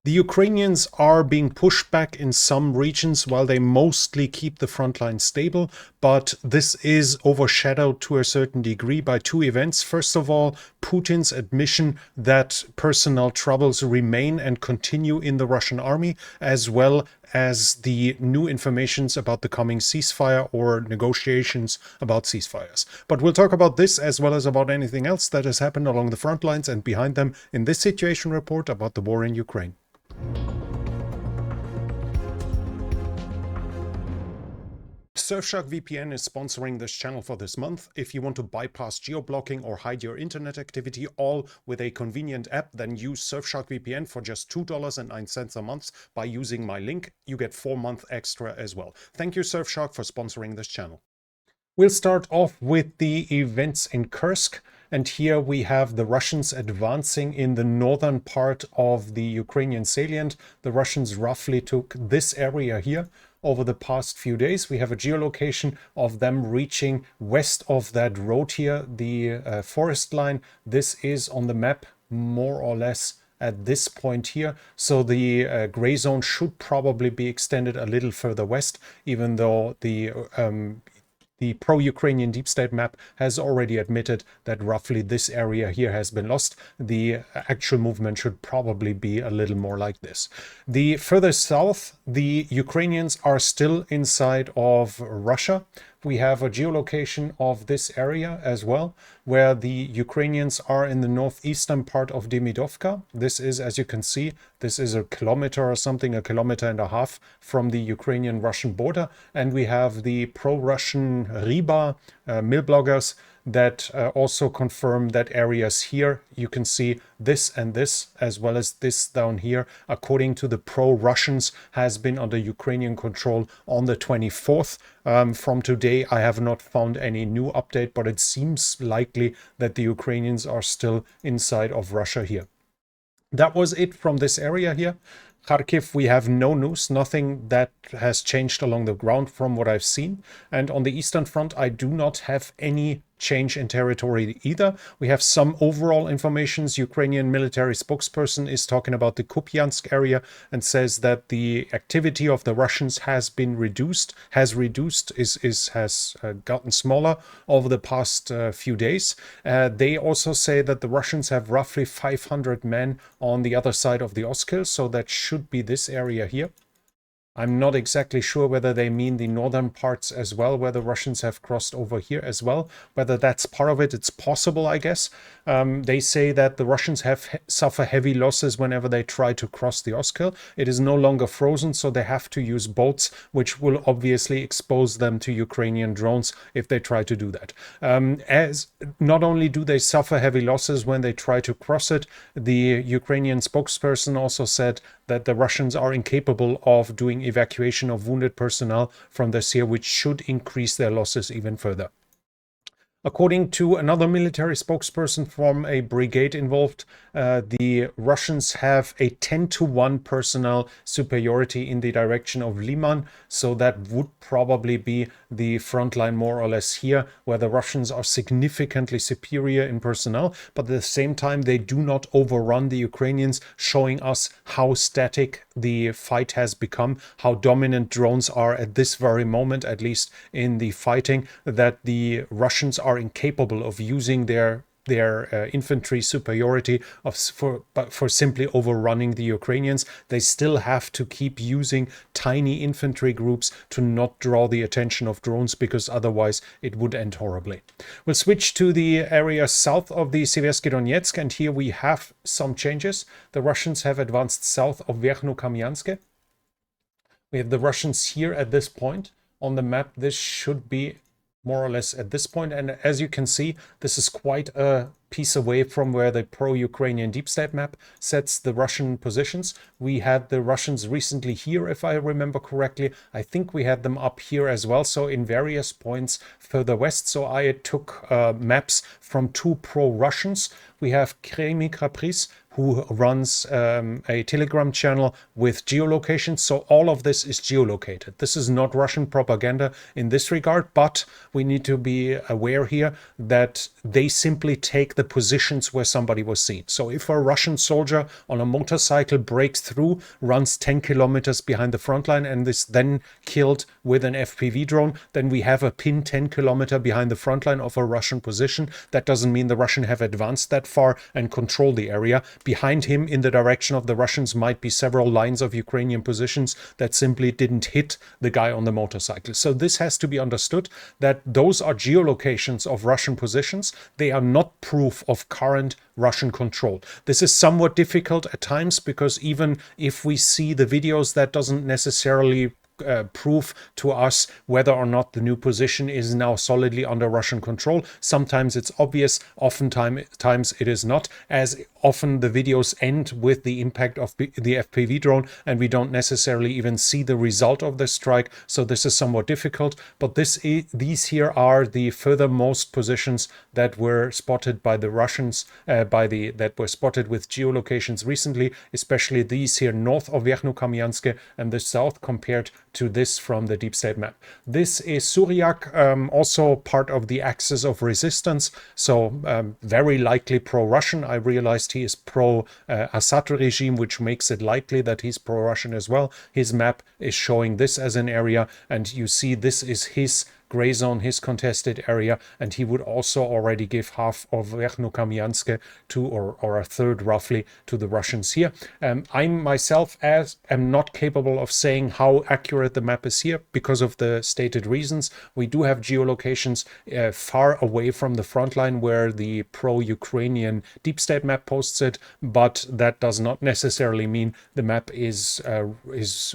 The Ukrainians are being pushed back in some regions while they mostly keep the front line stable, but this is overshadowed to a certain degree by two events. First of all, Putin's admission that personnel troubles remain and continue in the Russian army, as well as the new informations about the coming ceasefire or negotiations about ceasefires. But we'll talk about this as well as about anything else that has happened along the front lines and behind them in this situation report about the war in Ukraine. Surfshark VPN is sponsoring this channel for this month. If you want to bypass geo-blocking or hide your internet activity all with a convenient app, then use Surfshark VPN for just $2.09 a month by using my link. You get 4 months extra as well. Thank you, Surfshark, for sponsoring this channel. We'll start off with the events in Kursk. And here we have the Russians advancing in the northern part of the Ukrainian salient. The Russians roughly took this area here over the past few days. We have a geolocation of them reaching west of that road here, the forest line. This is on the map more or less at this point here. So the gray zone should probably be extended a little further west, even though the pro-Ukrainian deep state map has already admitted that roughly this area here has been lost. The actual movement should probably be a little more like this. The further south, the Ukrainians are still inside of Russia. We have a geolocation of this area as well, where the Ukrainians are in the northeastern part of Demidovka. This is, as you can see, this is a kilometer or something, a kilometer and a half from the Ukrainian-Russian border. And we have the pro-Russian Riba mill bloggers that also confirm that areas here, you can see this and this, as well as this down here, according to the pro-Russians, has been under Ukrainian control on the 24th. From today, I have not found any new update, but it seems likely that the Ukrainians are still inside of Russia here. That was it from this area here. Kharkiv, we have no news, nothing that has changed along the ground from what I've seen. And on the Eastern Front, I do not have any change in territory either. We have some overall information. Ukrainian military spokesperson is talking about the Kupiansk area and says that the activity of the Russians has been reduced, has gotten smaller over the past few days. They also say that the Russians have roughly 500 men on the other side of the Oskil, so that should be this area here. I'm not exactly sure whether they mean the northern parts as well, where the Russians have crossed over here as well. Whether that's part of it, it's possible, I guess. They say that the Russians have suffer heavy losses whenever they try to cross the Oskil. It is no longer frozen, so they have to use boats, which will obviously expose them to Ukrainian drones if they try to do that. As not only do they suffer heavy losses when they try to cross it, the Ukrainian spokesperson also said that the Russians are incapable of doing evacuation of wounded personnel from the sea, which should increase their losses even further. According to another military spokesperson from a brigade involved, the Russians have a 10-to-1 personnel superiority in the direction of Liman, so that would probably be the front line more or less here, where the Russians are significantly superior in personnel, but at the same time they do not overrun the Ukrainians, showing us how static the fight has become, how dominant drones are at this very moment, at least in the fighting, that the Russians are incapable of using their infantry superiority for simply overrunning the Ukrainians. They still have to keep using tiny infantry groups to not draw the attention of drones, because otherwise it would end horribly. We'll switch to the area south of the Siversk Donetsk, and here we have some changes. The Russians have advanced south of Verkhnoukamyansk. We have the Russians here at this point. On the map, this should be more or less at this point, and as you can see, this is quite a piece away from where the pro-Ukrainian deep state map sets the Russian positions. We had the Russians recently here, if I remember correctly. I think we had them up here as well, so in various points further west. So I took maps from two pro-Russians. We have Kremikra Pris, who runs a Telegram channel with geolocation. So all of this is geolocated. This is not Russian propaganda in this regard, but we need to be aware here that they simply take the positions where somebody was seen. So if a Russian soldier on a motorcycle breaks through, runs 10 kilometers behind the front line, and is then killed with an FPV drone, then we have a pin 10 kilometer behind the front line of a Russian position. That doesn't mean the Russian have advanced that far and control the area. Behind him, in the direction of the Russians, might be several lines of Ukrainian positions that simply didn't hit the guy on the motorcycle. So this has to be understood, that those are geolocations of Russian positions. They are not proof of current Russian control. This is somewhat difficult at times, because even if we see the videos, that doesn't necessarily proof to us whether or not the new position is now solidly under Russian control. Sometimes it's obvious, oftentimes it is not, as often the videos end with the impact of the FPV drone and we don't necessarily even see the result of the strike. So this is somewhat difficult, but these here are the furthermost positions that were spotted by the Russians, that were spotted with geolocations recently, especially these here north of Verkhnoukamyansk and the south, compared to this from the deep state map. This is Suryak, also part of the axis of resistance, so very likely pro-Russian. I realized he is pro-Assad regime, which makes it likely that he's pro-Russian as well. His map is showing this as an area, and you see this is his gray zone, his contested area, and he would also already give half of Verkhnoukamyansk to, or a third roughly, to the Russians here. I myself am not capable of saying how accurate the map is here because of the stated reasons. We do have geolocations far away from the front line where the pro-Ukrainian deep state map posts it, but that does not necessarily mean the map is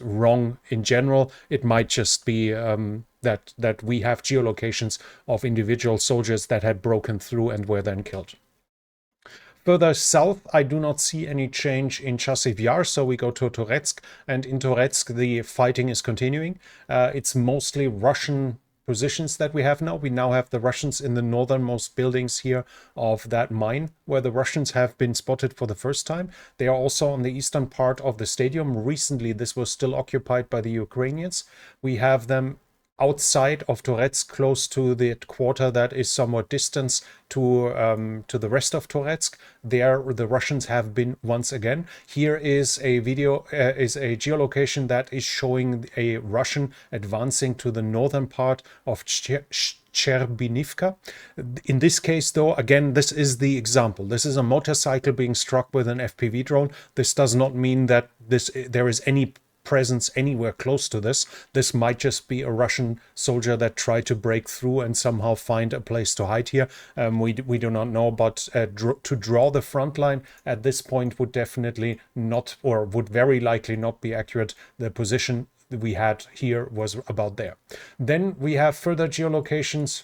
wrong in general. It might just be that we have geolocations of individual soldiers that had broken through and were then killed. Further south, I do not see any change in Chasiv Yar, so we go to Toretsk, and in Toretsk the fighting is continuing. It's mostly Russian positions that we have now. We now have the Russians in the northernmost buildings here of that mine, where the Russians have been spotted for the first time. They are also on the eastern part of the stadium. Recently, this was still occupied by the Ukrainians. We have them outside of Toretsk, close to the quarter that is somewhat distant to the rest of Toretsk. There the Russians have been once again. Here is a video, is a geolocation that is showing a Russian advancing to the northern part of Cherbinivka. In this case, though, again, this is the example. This is a motorcycle being struck with an FPV drone. This does not mean that there is any presence anywhere close to this. This might just be a Russian soldier that tried to break through and somehow find a place to hide here. We do not know, but to draw the front line at this point would definitely not, or would very likely not be accurate. The position that we had here was about there. Then we have further geolocations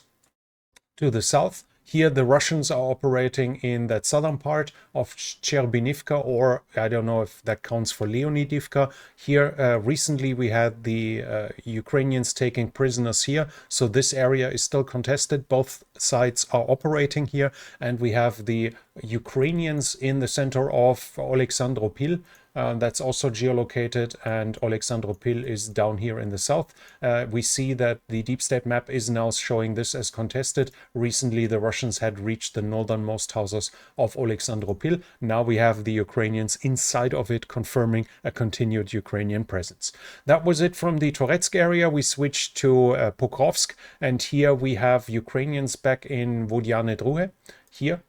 to the south. Here the Russians are operating in that southern part of Cherbinivka, or I don't know if that counts for Leonidivka. Here recently we had the Ukrainians taking prisoners here, so this area is still contested. Both sides are operating here, and we have the Ukrainians in the center of Oleksandropil. That's also geolocated, and Oleksandropil is down here in the south. We see that the deep state map is now showing this as contested. Recently the Russians had reached the northernmost houses of Oleksandropil. Now we have the Ukrainians inside of it, confirming a continued Ukrainian presence. That was it from the Toretsk area. We switched to Pokrovsk, and here we have Ukrainians back in Vodyane Druhe. Here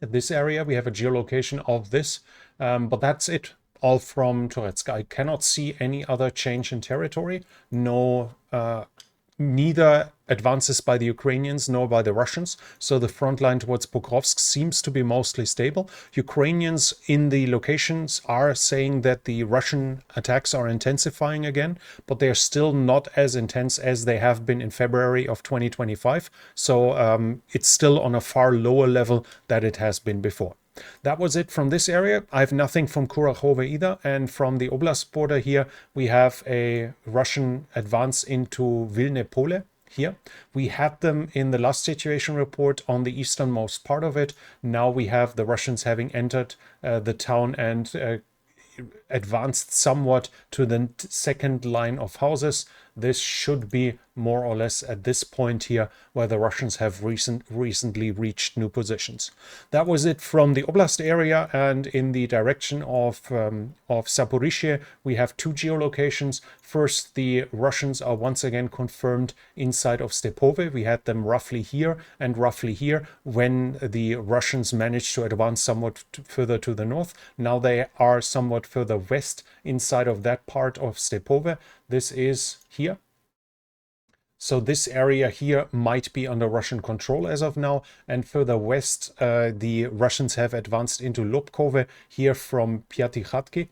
at this area we have a geolocation of this. But that's it, all from Toretsk. I cannot see any other change in territory. No, neither advances by the Ukrainians nor by the Russians. So the front line towards Pokrovsk seems to be mostly stable. Ukrainians in the locations are saying that the Russian attacks are intensifying again, but they're still not as intense as they have been in February of 2025. So it's still on a far lower level than it has been before. That was it from this area. I have nothing from Kurakhove either. And from the Oblast border here, we have a Russian advance into Vilne Pole. here. We had them in the last situation report on the easternmost part of it. Now we have the Russians having entered the town and advanced somewhat to the second line of houses. This should be more or less at this point here where the Russians have recently reached new positions. That was it from the oblast area, and in the direction of Zaporizhzhia we have two geolocations. First, the Russians are once again confirmed inside of Stepove. We had them roughly here and roughly here when the Russians managed to advance somewhat further to the north. Now they are somewhat further west inside of that part of Stepove. This is here. So this area here might be under Russian control as of now. And further west, the Russians have advanced into Lobkove here from Pyatikhatki.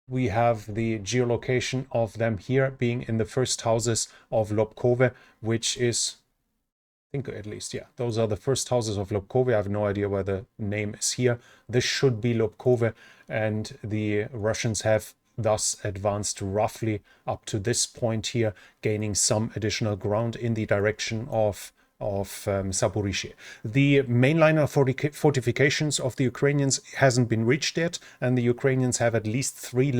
We have the geolocation of them here being in the first houses of Lobkove, which is, I think at least, yeah, those are the first houses of Lobkove. I have no idea where the name is here. This should be Lobkove, and the Russians have thus advanced roughly up to this point here, gaining some additional ground in the direction of Zaporizhzhia. The mainliner fortifications of the Ukrainians hasn't been reached yet, and the Ukrainians have at least three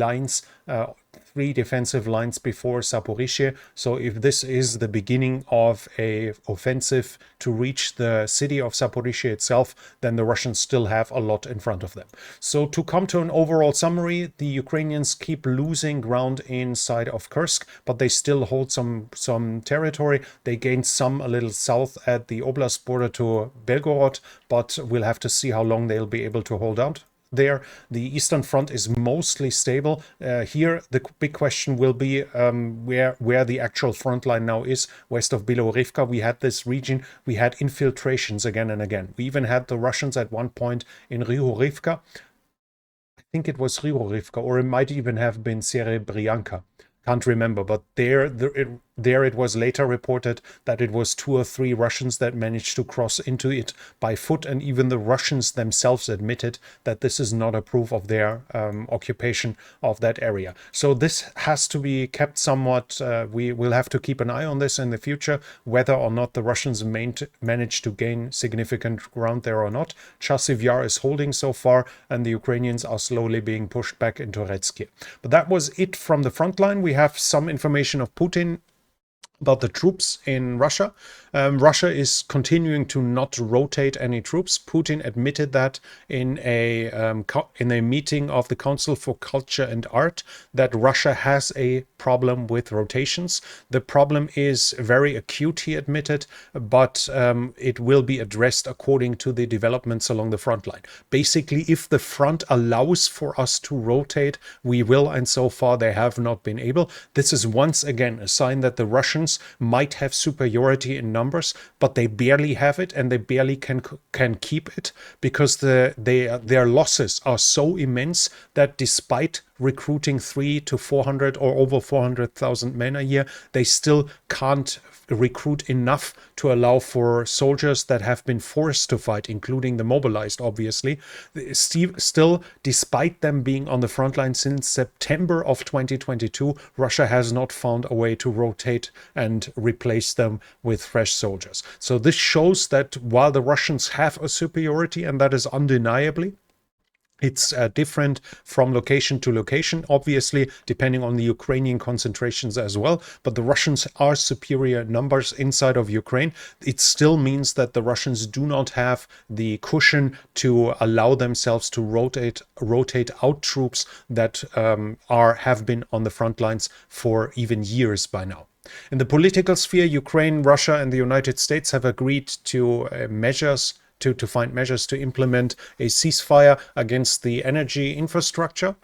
defensive lines before Zaporizhzhia. So if this is the beginning of a offensive to reach the city of Zaporizhzhia itself, then the Russians still have a lot in front of them. So to come to an overall summary, the Ukrainians keep losing ground inside of Kursk, but they still hold some territory. They gained some a little south at the oblast border to Belgorod, but we'll have to see how long they'll be able to hold out there. The Eastern Front is mostly stable. Here, the big question will be where the actual front line now is. West of Bilorivka, we had this region. We had infiltrations again and again. We even had the Russians at one point in Rihorivka. I think it was Rihorivka, or it might even have been Serebryanka. Can't remember, but there it was later reported that it was 2 or 3 Russians that managed to cross into it by foot, and even the Russians themselves admitted that this is not a proof of their occupation of that area. So this has to be kept somewhat, we will have to keep an eye on this in the future, whether or not the Russians manage to gain significant ground there or not. Chasiv Yar is holding so far, and the Ukrainians are slowly being pushed back into Toretsk. But that was it from the front line. We have some information of Putin about the troops in Russia. Russia is continuing to not rotate any troops. Putin admitted that in a meeting of the Council for Culture and Art, that Russia has a problem with rotations. The problem is very acute, he admitted, but it will be addressed according to the developments along the front line. Basically, if the front allows for us to rotate, we will, and so far they have not been able. This is once again a sign that the Russians might have superiority in numbers, but they barely have it, and they barely can keep it, because their losses are so immense that despite recruiting 300 to 400 or over 400,000 men a year, they still can't recruit enough to allow for soldiers that have been forced to fight, including the mobilized, obviously. Still, despite them being on the front line since September of 2022, Russia has not found a way to rotate and replace them with fresh soldiers. So this shows that while the Russians have a superiority, and that is undeniably, it's different from location to location, obviously, depending on the Ukrainian concentrations as well. But the Russians are superior numbers inside of Ukraine. It still means that the Russians do not have the cushion to allow themselves to rotate out troops that have been on the front lines for even years by now. In the political sphere, Ukraine, Russia, and the United States have agreed to measures to find measures to implement a ceasefire against the energy infrastructure.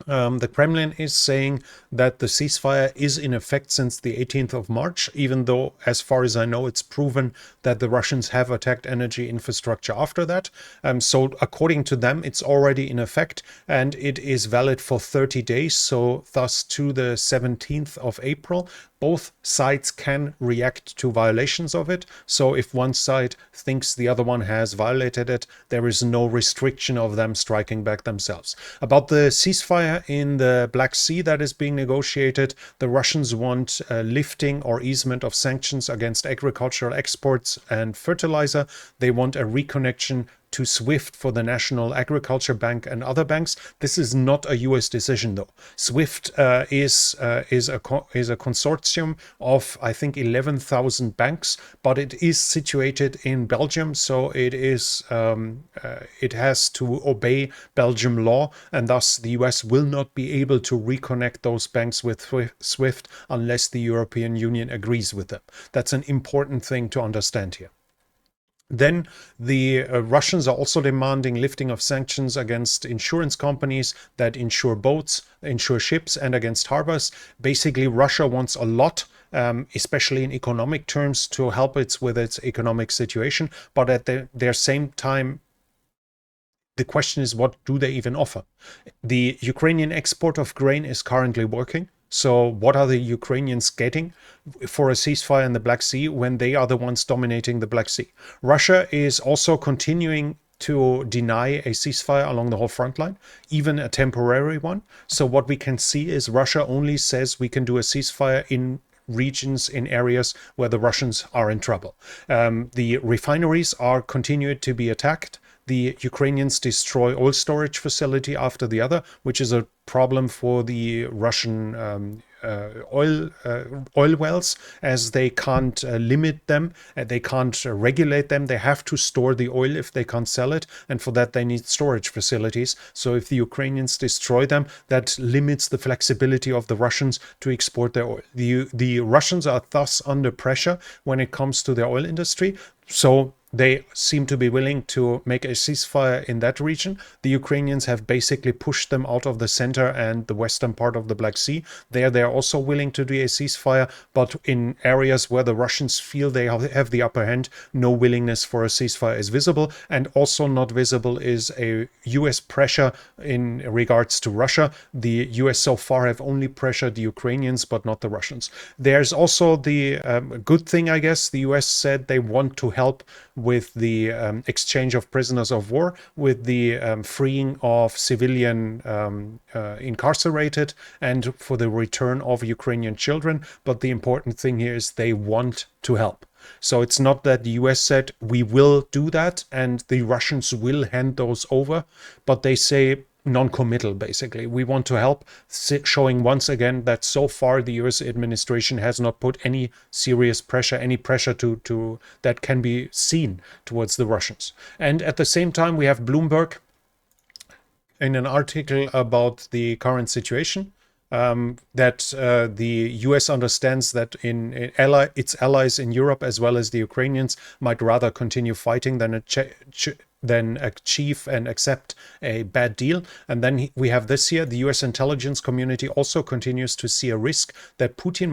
The Kremlin is saying that the ceasefire is in effect since the 18th of March, even though, as far as I know, it's proven that the Russians have attacked energy infrastructure after that. So according to them, it's already in effect, and it is valid for 30 days, so thus to the 17th of April. Both sides can react to violations of it. So if one side thinks the other one has violated it, there is no restriction of them striking back themselves. About the ceasefire ceasefire in the Black Sea that is being negotiated. The Russians want lifting or easement of sanctions against agricultural exports and fertilizer. They want a reconnection to SWIFT for the National Agriculture Bank and other banks. This is not a US decision, though. SWIFT is a consortium of, I think, 11,000 banks, but it is situated in Belgium, so it is it has to obey Belgium law, and thus the US will not be able to reconnect those banks with SWIFT unless the European Union agrees with them. That's an important thing to understand here. Then the Russians are also demanding lifting of sanctions against insurance companies that insure boats, insure ships, and against harbors. Basically, Russia wants a lot, especially in economic terms, to help it with its economic situation. But at their same time, the question is, what do they even offer? The Ukrainian export of grain is currently working. So what are the Ukrainians getting for a ceasefire in the Black Sea when they are the ones dominating the Black Sea? Russia is also continuing to deny a ceasefire along the whole front line, even a temporary one. So what we can see is Russia only says we can do a ceasefire in regions, in areas where the Russians are in trouble. The refineries are continued to be attacked. The Ukrainians destroy oil storage facility after the other, which is a problem for the Russian oil wells, as they can't limit them, they can't regulate them. They have to store the oil if they can't sell it, and for that they need storage facilities. So if the Ukrainians destroy them, that limits the flexibility of the Russians to export their oil. The Russians are thus under pressure when it comes to their oil industry. So they seem to be willing to make a ceasefire in that region. The Ukrainians have basically pushed them out of the center and the western part of the Black Sea. They're also willing to do a ceasefire, but in areas where the Russians feel they have the upper hand, no willingness for a ceasefire is visible. And also not visible is a US pressure in regards to Russia. The US so far have only pressured the Ukrainians, but not the Russians. There's also the good thing, I guess. The US said they want to help with the exchange of prisoners of war, with the freeing of civilian incarcerated, and for the return of Ukrainian children. But the important thing here is they want to help. So it's not that the US said we will do that and the Russians will hand those over, but they say non-committal, basically. We want to help, showing once again that so far the US administration has not put any serious pressure, any pressure to that can be seen towards the Russians. And at the same time, we have Bloomberg in an article about the current situation, that the US understands that its allies in Europe, as well as the Ukrainians, might rather continue fighting than achieve and accept a bad deal. And then we have this here: the US intelligence community also continues to see a risk that Putin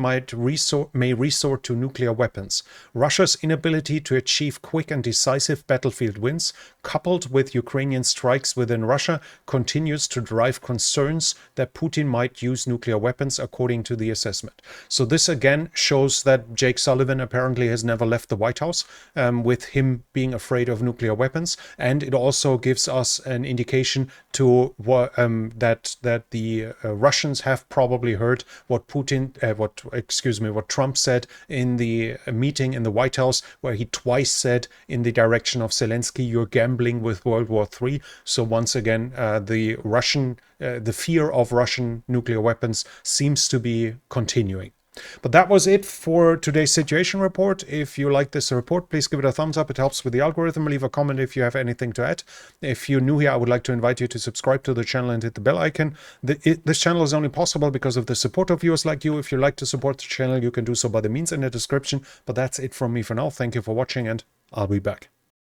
may resort to nuclear weapons. Russia's inability to achieve quick and decisive battlefield wins, coupled with Ukrainian strikes within Russia, continues to drive concerns that Putin might use nuclear weapons, according to the assessment. So this again shows that Jake Sullivan apparently has never left the White House, with him being afraid of nuclear weapons. And it also gives us an indication to that the Russians have probably heard what what Trump said in the meeting in the White House, where he twice said in the direction of Zelensky, "You're gambling with World War III." So once again, the fear of Russian nuclear weapons seems to be continuing. But that was it for today's situation report. If you like this report, please give it a thumbs up. It helps with the algorithm. Leave a comment if you have anything to add. If you're new here, I would like to invite you to subscribe to the channel and hit the bell icon. This channel is only possible because of the support of viewers like you. If you like to support the channel, you can do so by the means in the description. But that's it from me for now. Thank you for watching, and I'll be back.